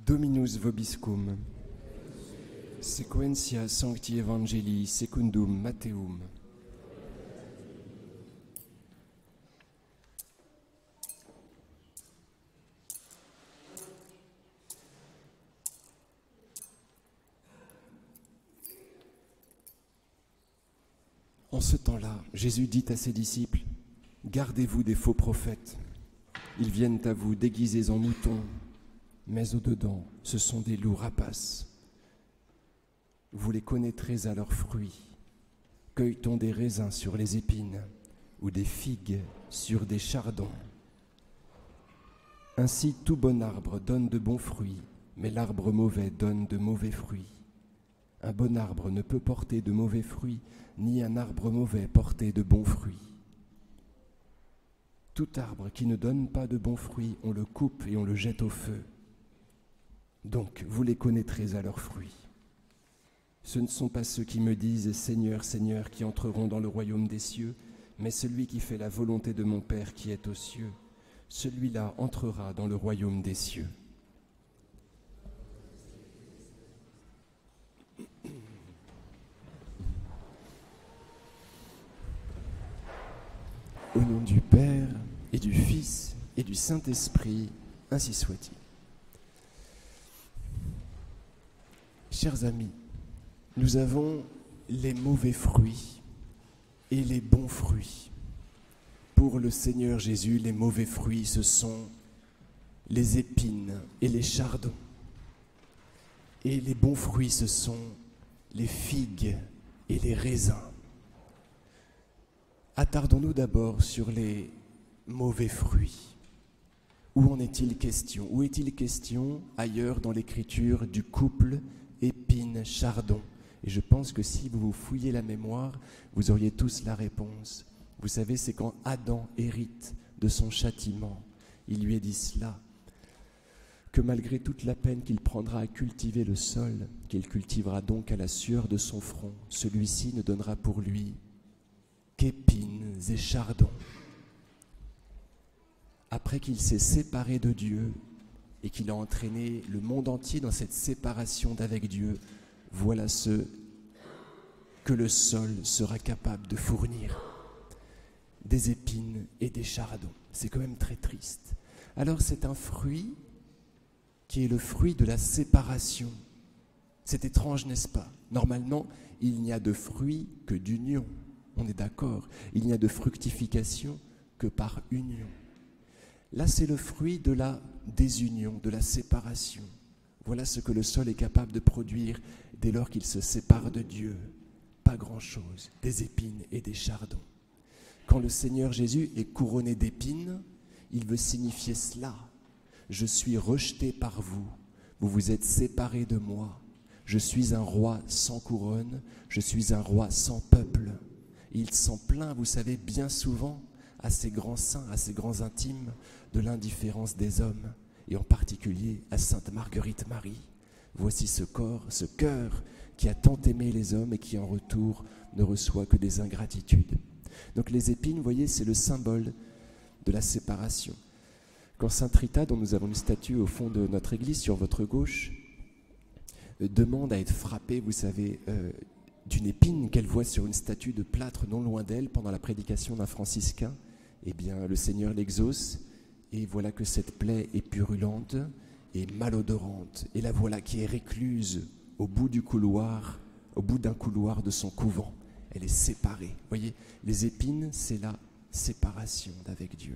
Dominus vobiscum, sequentia sancti evangelii secundum Matteum. En ce temps-là, Jésus dit à ses disciples, « Gardez-vous des faux prophètes. Ils viennent à vous déguisés en moutons, mais au-dedans, ce sont des loups rapaces. Vous les connaîtrez à leurs fruits. Cueille-t-on des raisins sur les épines ou des figues sur des chardons? Ainsi, tout bon arbre donne de bons fruits, mais l'arbre mauvais donne de mauvais fruits. Un bon arbre ne peut porter de mauvais fruits, ni un arbre mauvais porter de bons fruits. Tout arbre qui ne donne pas de bons fruits, on le coupe et on le jette au feu. Donc, vous les connaîtrez à leurs fruits. Ce ne sont pas ceux qui me disent « Seigneur, Seigneur » qui entreront dans le royaume des cieux, mais celui qui fait la volonté de mon Père qui est aux cieux. Celui-là entrera dans le royaume des cieux. Au nom du Père et du Fils et du Saint-Esprit, ainsi soit-il. Chers amis, nous avons les mauvais fruits et les bons fruits. Pour le Seigneur Jésus, les mauvais fruits, ce sont les épines et les chardons. Et les bons fruits, ce sont les figues et les raisins. Attardons-nous d'abord sur les mauvais fruits. Où en est-il question? Où est-il question ailleurs dans l'Écriture du couple épine-chardon? Et je pense que si vous vous fouillez la mémoire, vous auriez tous la réponse. Vous savez, c'est quand Adam hérite de son châtiment, il lui est dit cela, que malgré toute la peine qu'il prendra à cultiver le sol, qu'il cultivera donc à la sueur de son front, celui-ci ne donnera pour lui qu'épines et chardons. Après qu'il s'est séparé de Dieu et qu'il a entraîné le monde entier dans cette séparation d'avec Dieu, voilà ce que le sol sera capable de fournir, des épines et des chardons. C'est quand même très triste. Alors c'est un fruit qui est le fruit de la séparation. C'est étrange, n'est-ce pas? Normalement, il n'y a de fruit que d'union. On est d'accord. Il n'y a de fructification que par union. Là, c'est le fruit de la désunion, de la séparation. Voilà ce que le sol est capable de produire dès lors qu'il se sépare de Dieu. Pas grand-chose, des épines et des chardons. Quand le Seigneur Jésus est couronné d'épines, il veut signifier cela. Je suis rejeté par vous, vous vous êtes séparés de moi. Je suis un roi sans couronne, je suis un roi sans peuple. Et il s'en plaint, vous savez, bien souvent à ces grands saints, à ces grands intimes, de l'indifférence des hommes, et en particulier à Sainte Marguerite Marie. Voici ce corps, ce cœur qui a tant aimé les hommes et qui en retour ne reçoit que des ingratitudes. Donc les épines, vous voyez, c'est le symbole de la séparation. Quand Sainte Rita, dont nous avons une statue au fond de notre église, sur votre gauche, demande à être frappée, vous savez, d'une épine qu'elle voit sur une statue de plâtre non loin d'elle pendant la prédication d'un franciscain, eh bien, le Seigneur l'exauce, et voilà que cette plaie est purulente et malodorante, et la voilà qui est récluse au bout du couloir, au bout d'un couloir de son couvent. Elle est séparée. Vous voyez, les épines, c'est la séparation d'avec Dieu.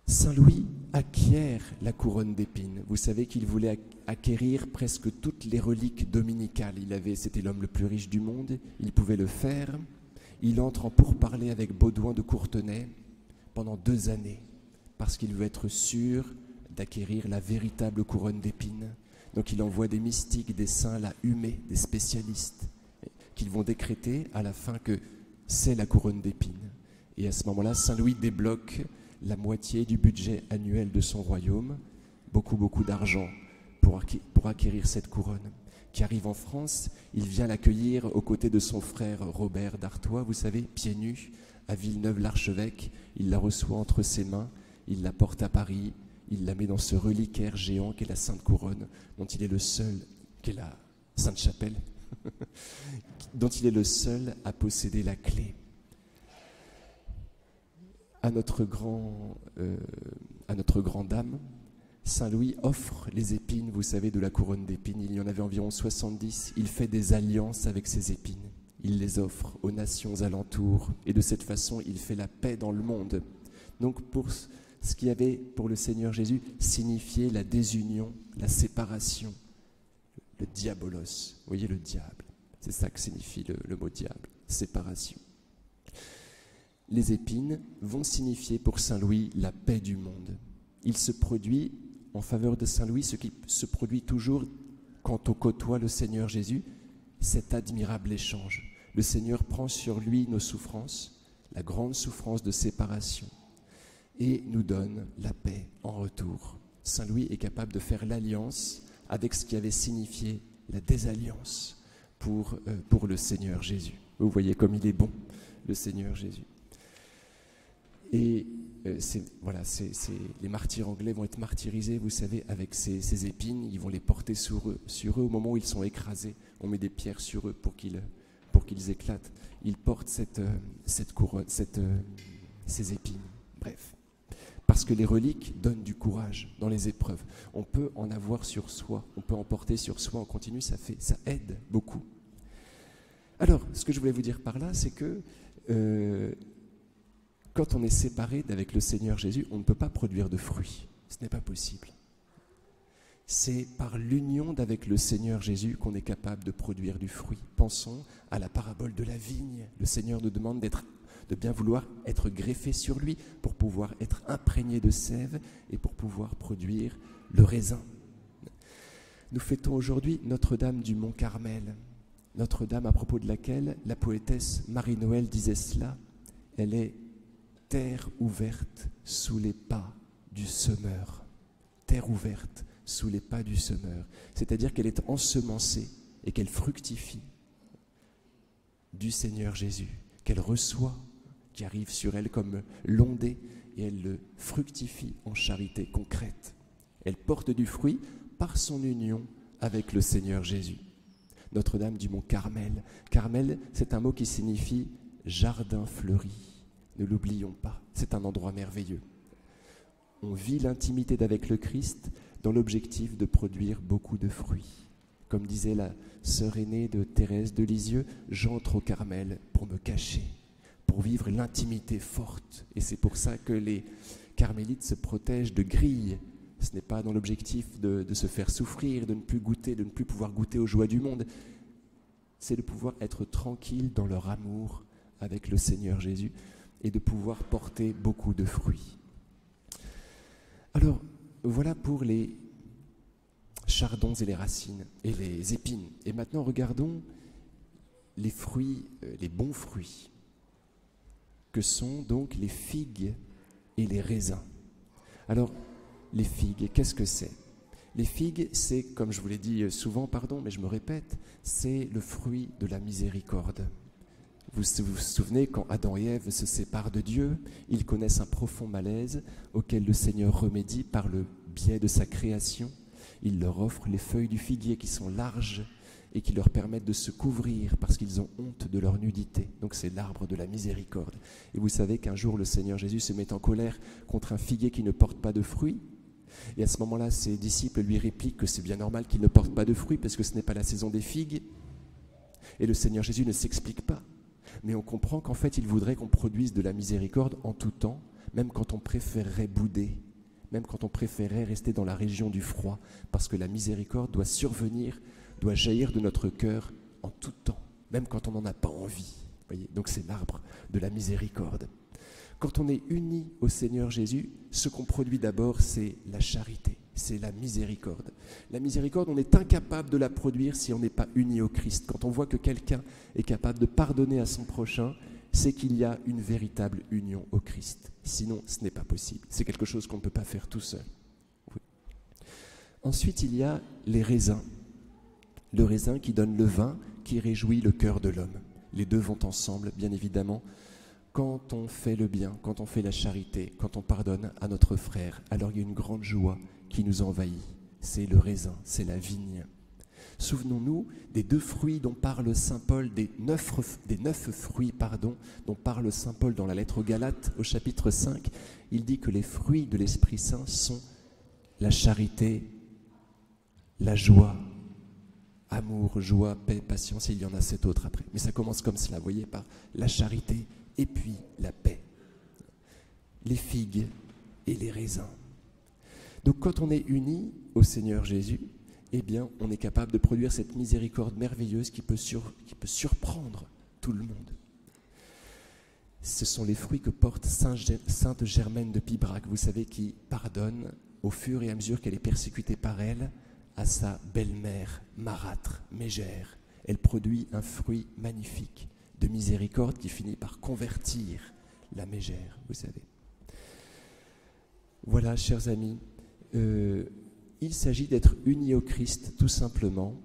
Saint Louis acquiert la couronne d'épines. Vous savez qu'il voulait acquérir presque toutes les reliques dominicales. C'était l'homme le plus riche du monde, il pouvait le faire. Il entre en pourparlers avec Baudouin de Courtenay pendant 2 années, parce qu'il veut être sûr d'acquérir la véritable couronne d'épines. Donc il envoie des mystiques, des saints la humer, des spécialistes, qu'ils vont décréter à la fin que c'est la couronne d'épines. Et à ce moment-là, Saint Louis débloque la moitié du budget annuel de son royaume, beaucoup d'argent pour acquérir cette couronne. Qui arrive en France, il vient l'accueillir aux côtés de son frère Robert d'Artois, vous savez, pieds nus, à Villeneuve-l'Archevêque. Il la reçoit entre ses mains, il la porte à Paris, il la met dans ce reliquaire géant qu'est la Sainte Couronne, dont il est le seul, qu'est la Sainte Chapelle, dont il est le seul à posséder la clé. À notre grande dame, Saint Louis offre les épines, vous savez, de la couronne d'épines. Il y en avait environ 70. Il fait des alliances avec ces épines. Il les offre aux nations alentours. Et de cette façon, il fait la paix dans le monde. Donc, pour ce qui avait, pour le Seigneur Jésus, signifié la désunion, la séparation, le diabolos. Vous voyez, le diable. C'est ça que signifie le mot diable, séparation. Les épines vont signifier pour Saint Louis la paix du monde. Il se produit en faveur de Saint Louis ce qui se produit toujours quand on côtoie le Seigneur Jésus, cet admirable échange. Le Seigneur prend sur lui nos souffrances, la grande souffrance de séparation, et nous donne la paix en retour. Saint Louis est capable de faire l'alliance avec ce qui avait signifié la désalliance pour le Seigneur Jésus. Vous voyez comme il est bon, le Seigneur Jésus. Et les martyrs anglais vont être martyrisés, vous savez, avec ces épines. Ils vont les porter sur eux au moment où ils sont écrasés. On met des pierres sur eux pour qu'ils éclatent. Ils portent cette couronne, ces épines. Bref, parce que les reliques donnent du courage dans les épreuves. On peut en avoir sur soi, on peut en porter sur soi en continu, ça aide beaucoup. Alors, ce que je voulais vous dire par là, c'est que quand on est séparé d'avec le Seigneur Jésus, on ne peut pas produire de fruits. Ce n'est pas possible. C'est par l'union d'avec le Seigneur Jésus qu'on est capable de produire du fruit. Pensons à la parabole de la vigne. Le Seigneur nous demande de bien vouloir être greffé sur lui pour pouvoir être imprégné de sève et pour pouvoir produire le raisin. Nous fêtons aujourd'hui Notre-Dame du Mont Carmel. Notre-Dame à propos de laquelle la poétesse Marie-Noël disait cela. Elle est terre ouverte sous les pas du semeur. Terre ouverte sous les pas du semeur. C'est-à-dire qu'elle est ensemencée et qu'elle fructifie du Seigneur Jésus, qu'elle reçoit, qui arrive sur elle comme l'ondée, et elle le fructifie en charité concrète. Elle porte du fruit par son union avec le Seigneur Jésus. Notre-Dame du Mont Carmel. Carmel, c'est un mot qui signifie jardin fleuri. Ne l'oublions pas, c'est un endroit merveilleux. On vit l'intimité d'avec le Christ dans l'objectif de produire beaucoup de fruits. Comme disait la sœur aînée de Thérèse de Lisieux, j'entre au Carmel pour me cacher, pour vivre l'intimité forte. Et c'est pour ça que les carmélites se protègent de grilles. Ce n'est pas dans l'objectif de se faire souffrir, de ne plus goûter, de ne plus pouvoir goûter aux joies du monde. C'est de pouvoir être tranquille dans leur amour avec le Seigneur Jésus et de pouvoir porter beaucoup de fruits. Alors, voilà pour les chardons et les racines et les épines. Et maintenant, regardons les fruits, les bons fruits, que sont donc les figues et les raisins. Alors, les figues, qu'est-ce que c'est ? Les figues, c'est, comme je vous l'ai dit souvent, mais je me répète, c'est le fruit de la miséricorde. Vous vous souvenez, quand Adam et Ève se séparent de Dieu, ils connaissent un profond malaise auquel le Seigneur remédie par le biais de sa création. Il leur offre les feuilles du figuier qui sont larges et qui leur permettent de se couvrir parce qu'ils ont honte de leur nudité. Donc c'est l'arbre de la miséricorde. Et vous savez qu'un jour le Seigneur Jésus se met en colère contre un figuier qui ne porte pas de fruits. Et à ce moment-là, ses disciples lui répliquent que c'est bien normal qu'il ne porte pas de fruits parce que ce n'est pas la saison des figues. Et le Seigneur Jésus ne s'explique pas. Mais on comprend qu'en fait, il voudrait qu'on produise de la miséricorde en tout temps, même quand on préférerait bouder, même quand on préférerait rester dans la région du froid, parce que la miséricorde doit survenir, doit jaillir de notre cœur en tout temps, même quand on n'en a pas envie. Voyez, donc c'est l'arbre de la miséricorde. Quand on est uni au Seigneur Jésus, ce qu'on produit d'abord, c'est la charité, c'est la miséricorde. La miséricorde, on est incapable de la produire si on n'est pas uni au Christ. Quand on voit que quelqu'un est capable de pardonner à son prochain, c'est qu'il y a une véritable union au Christ. Sinon, ce n'est pas possible. C'est quelque chose qu'on ne peut pas faire tout seul. Oui. Ensuite, il y a les raisins. Le raisin qui donne le vin, qui réjouit le cœur de l'homme. Les deux vont ensemble, bien évidemment. Quand on fait le bien, quand on fait la charité, quand on pardonne à notre frère, alors il y a une grande joie qui nous envahit. C'est le raisin, c'est la vigne. Souvenons-nous des 2 fruits dont parle saint Paul, des 9 fruits dont parle saint Paul dans la lettre aux Galates au chapitre 5. Il dit que les fruits de l'Esprit Saint sont la charité, la joie, amour, joie, paix, patience, et il y en a 7 autres après. Mais ça commence comme cela, vous voyez, par la charité et puis la paix. Les figues et les raisins. Donc quand on est unis au Seigneur Jésus, eh bien, on est capable de produire cette miséricorde merveilleuse qui peut surprendre tout le monde. Ce sont les fruits que porte Sainte Germaine de Pibrac, vous savez, qui pardonne au fur et à mesure qu'elle est persécutée par elle à sa belle-mère marâtre, mégère. Elle produit un fruit magnifique de miséricorde qui finit par convertir la mégère, vous savez. Voilà, chers amis, il s'agit d'être unis au Christ, tout simplement,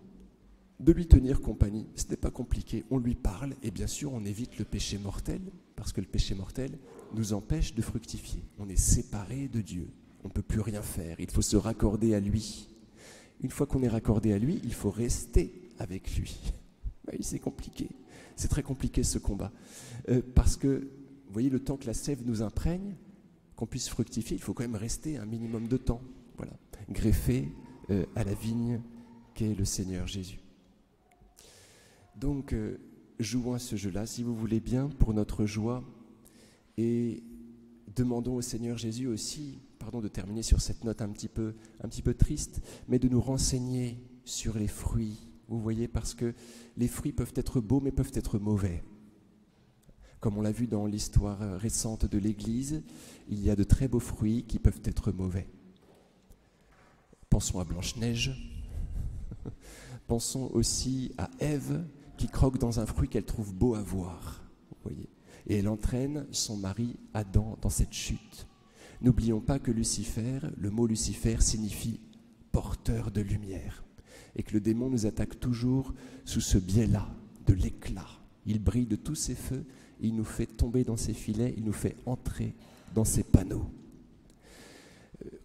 de lui tenir compagnie. Ce n'est pas compliqué, on lui parle et bien sûr on évite le péché mortel, parce que le péché mortel nous empêche de fructifier. On est séparé de Dieu, on ne peut plus rien faire, il faut se raccorder à lui. Une fois qu'on est raccordé à lui, il faut rester avec lui. Oui, c'est compliqué, c'est très compliqué ce combat, parce que, vous voyez, le temps que la sève nous imprègne, qu'on puisse fructifier, il faut quand même rester un minimum de temps, voilà, greffé à la vigne qu'est le Seigneur Jésus. Donc, jouons à ce jeu-là, si vous voulez bien, pour notre joie, et demandons au Seigneur Jésus aussi, pardon de terminer sur cette note un petit peu triste, mais de nous renseigner sur les fruits, vous voyez, parce que les fruits peuvent être beaux, mais peuvent être mauvais. Comme on l'a vu dans l'histoire récente de l'Église, il y a de très beaux fruits qui peuvent être mauvais. Pensons à Blanche-Neige, pensons aussi à Ève qui croque dans un fruit qu'elle trouve beau à voir, vous voyez, et elle entraîne son mari Adam dans cette chute. N'oublions pas que Lucifer, le mot Lucifer signifie porteur de lumière, et que le démon nous attaque toujours sous ce biais-là, de l'éclat. Il brille de tous ses feux, il nous fait tomber dans ses filets, il nous fait entrer dans ses panneaux.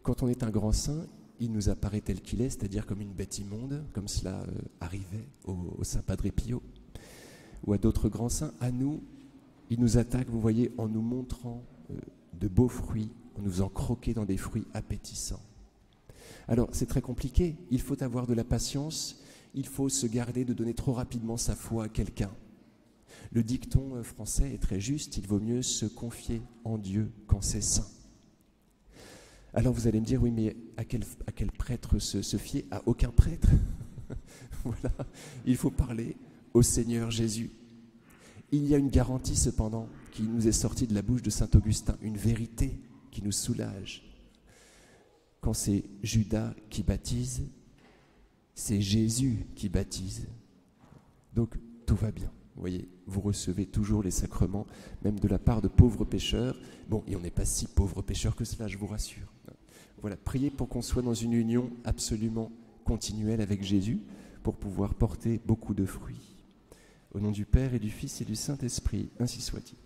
Quand on est un grand saint, il nous apparaît tel qu'il est, c'est-à-dire comme une bête immonde, comme cela arrivait au saint Padre Pio, ou à d'autres grands saints. À nous, il nous attaque, vous voyez, en nous montrant de beaux fruits, en nous faisant croquer dans des fruits appétissants. Alors, c'est très compliqué, il faut avoir de la patience, il faut se garder de donner trop rapidement sa foi à quelqu'un. Le dicton français est très juste, il vaut mieux se confier en Dieu quand c'est saint. Alors vous allez me dire, oui, mais à quel prêtre se fier? À aucun prêtre. Voilà, il faut parler au Seigneur Jésus. Il y a une garantie cependant qui nous est sortie de la bouche de saint Augustin, une vérité qui nous soulage. Quand c'est Judas qui baptise, c'est Jésus qui baptise. Donc tout va bien. Vous voyez, vous recevez toujours les sacrements, même de la part de pauvres pécheurs. Bon, et on n'est pas si pauvres pécheurs que cela, je vous rassure. Voilà, priez pour qu'on soit dans une union absolument continuelle avec Jésus, pour pouvoir porter beaucoup de fruits. Au nom du Père et du Fils et du Saint-Esprit, ainsi soit-il.